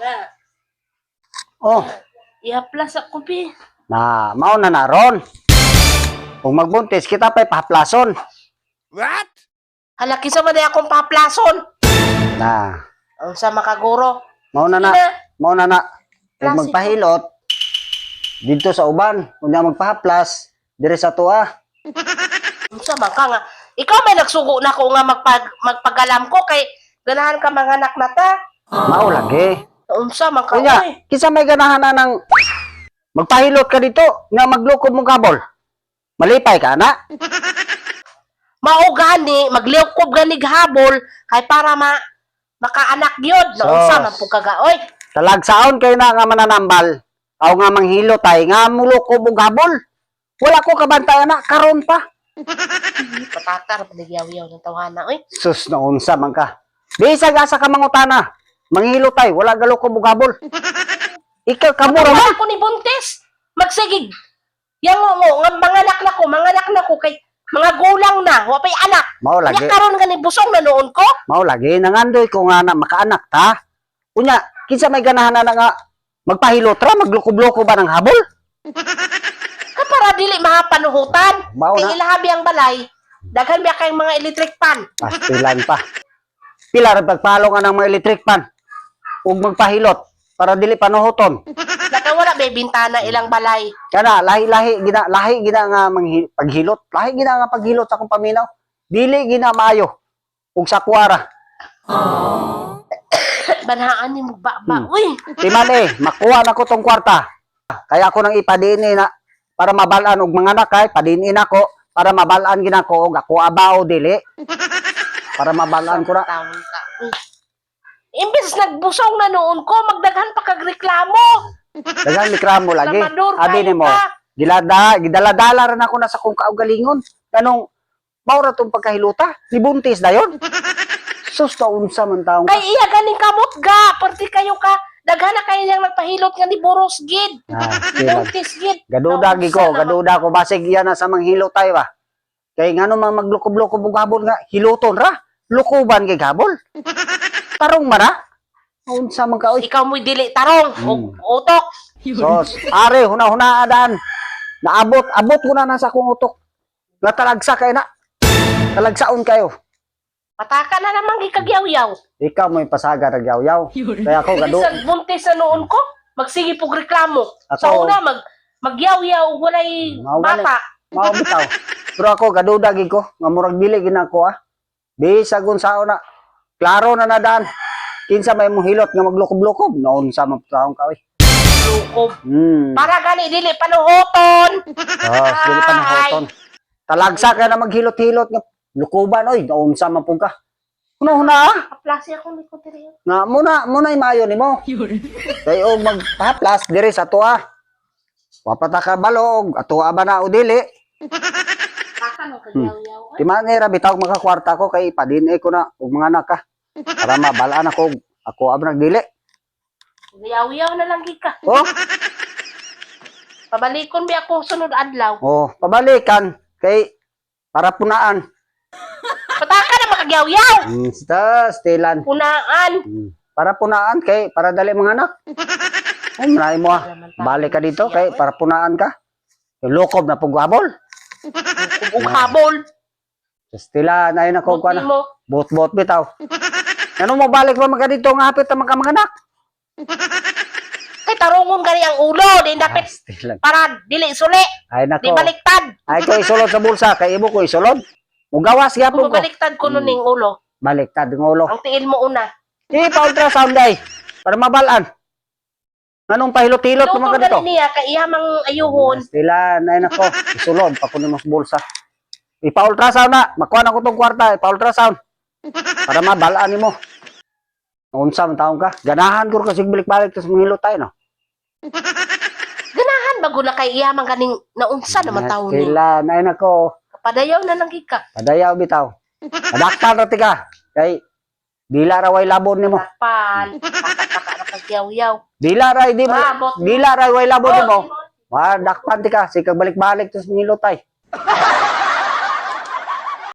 Na, Oh, i-haplas ako, pi. na mao na naron. Kung magbuntis kita pa'y pahaplason. What? Halaki sa man akong paplason. Na, Ang sa makaguro. mao na na, Ina, mao na na. Kung Klasiko. magpahilot dito sa uban, kunya magpahaplas dire sa tuwa. ang sa man ka nga. Ikaw may nagsugo na ko nga magpagalam ko kay ganahan ka mga anak na ta. Mao lagi. Unsa man ka Kunya, oy. kisa may ganahan na ng magpahilot ka dito nga maglukob mong kabol. Malipay ka na. Mao gani magliukob gani habol kay para makaanak gyud. Sos. Unsa man pud kaga oy. Talagsaon kay na nga mananambal. Aw nga manghilot ay nga mulukob og habol. Wala ko kabantay na karon pa. Patatar paligyaw-yaw ng tawhana oy. Sus na unsa man ka. Bisag asa ka mangutana. Manghilot ay wala galukob og habol. Ikaw kamura Wala man. ko ni buntis. Magsigig. Yang nga manganak na ko kay mga gulang na, wa pay anak. Mao lagi. Nya karon gani busong na noon ko. Mao lagi nangandoy ko nga na makaanak ta. Unya, kinsa may ganahan na nga magpahilot ra maglukob-lukob ba ng habol? Ka para dili mapanuhutan. Mao Kay na. ilahabi ang balay, daghan biya kay mga electric pan. Pastilan pa. Pila ra pagpalo nga ng mga electric pan. Ug magpahilot para dili panuhuton. Naka wala may bintana ilang balay. Kana lahi-lahi gina nga paghilot. Lahi gina nga paghilot sa akong paminaw. Dili gina maayo. Ug sa kuwara. Banhaan ni mo ba. Hmm. Uy, Timan makuha na ko tong kwarta. Kaya ako nang ipadini na para mabalaan og mga anak kay padini nako para mabalaan gina ko og ako abaw dili. Para mabalaan ko na. taon ka. Uy. Imbes nagbusong na noon ko, magdaghan pa kag reklamo. Dagang mikramo lagi. Lamador Abi kayo nimo. ka. Gidala-dala rin ako na sa kung kaugalingon. Kanong maura tong pagkahiluta. Nibuntis dayon. Sus na unsa man taong Kay iya ganing kamot ga, perti kayo ka. Daghan na kayo niyang nagpahilot nga ni Boros gid. sila. Buntis gid. Gaduda Naunsa ko, naman. gaduda ko basig iya na sa manghilot tayo ba. Kay ngano man maglukob-lukob og habol nga hiluton ra. Lukuban kay habol. Tarong mana? Unsa man ka oy? Ikaw mo'y dili tarong, Hmm. utok. Sos, are huna-huna adan. Abot ko na nasa kong utok. Nga talagsa kay na. Talagsaon kayo. Pataka na naman gikagyaw-yaw. Ikaw mo'y pasaga ra yaw. Kaya ako gadu. Bisan buntis sa noon ko, magsige pog reklamo. Ako- Sa una magyaw-yaw walay Mawali. bata. Mao bitaw. Pero ako gaduda gid ko nga murag dili ginako ah. Bisag unsaon na. Klaro na nadaan. Kinsa may mong hilot nga maglukob-lukob, naunsa man taong ka oy. Lukob. Hmm. Para gani dili panuhoton. Dili pa nahoton. Talagsa ka na maghilot-hilot nga lukuban oy, naunsa man pug ka. Huna-huna ah. Aplasi ako ni Kuteriyo. Nga muna imayo nimo. Kay og magpahaplas diri sa tuwa. Wapata ka balog, atuwa ba na o dili? Pataka no kagyaw-yaw. Di man era bitaw makakwarta ko kay padin ko na og mga anak ka. Para mabalaan ako ab nagdili. Yaw-yaw na lang gid ka. Oh, Pabalikon bi ako sunod adlaw. oh, pabalikan kay para punaan. Pataka na makagyaw-yaw. Stilan. Punaan. Para punaan kay para dali mga anak. Umray mo ah. Balik ka dito kay para punaan ka. Lukob na pugwabol. Ug habol. Stilan ay nako ko Buti na. mo. Bot bitaw. Ano mo balik ba mga dito nga hapit ang mga anak? Kay tarungon gani ang ulo, di dapat Stilan. para dili suli. Ay Di nako. baliktad. Ay ko isulod sa bulsa kay ibo ko isulod. Mugawas gyapon Kung ko. baliktad ko nun ning ulo, Baliktad ng ulo. ang tiil mo una. Pa-ultrasound day. Para mabalaan. Anong pahilot-hilot Luto mga ganito? gani niya, kay iya mang ayuhon. Stilan, ay nako. Isulod, pakunin mo sa bulsa. Ipa-ultrasound na. Makuha na ko tong kwarta. Ipa-ultrasound. Para mabalaan mo. Unsa man taong ka? Ganahan ko kasi balik-balik tas manghilot tayo, no? Ganahan bago na kay iya mang ganing naunsa naman taon ni. Stilan, ay nako. Padayaw na lang gid ka. Padayaw bitaw. Adaktan ra tika. Kay dila ra way labon nimo. Tapal. Pataka na kagyaw-yaw. Dila ra di mo. Abot mo. Dila ra way labon nimo. Oh, Wa dakpan tika. Sikag balik-balik tas manghilot tay.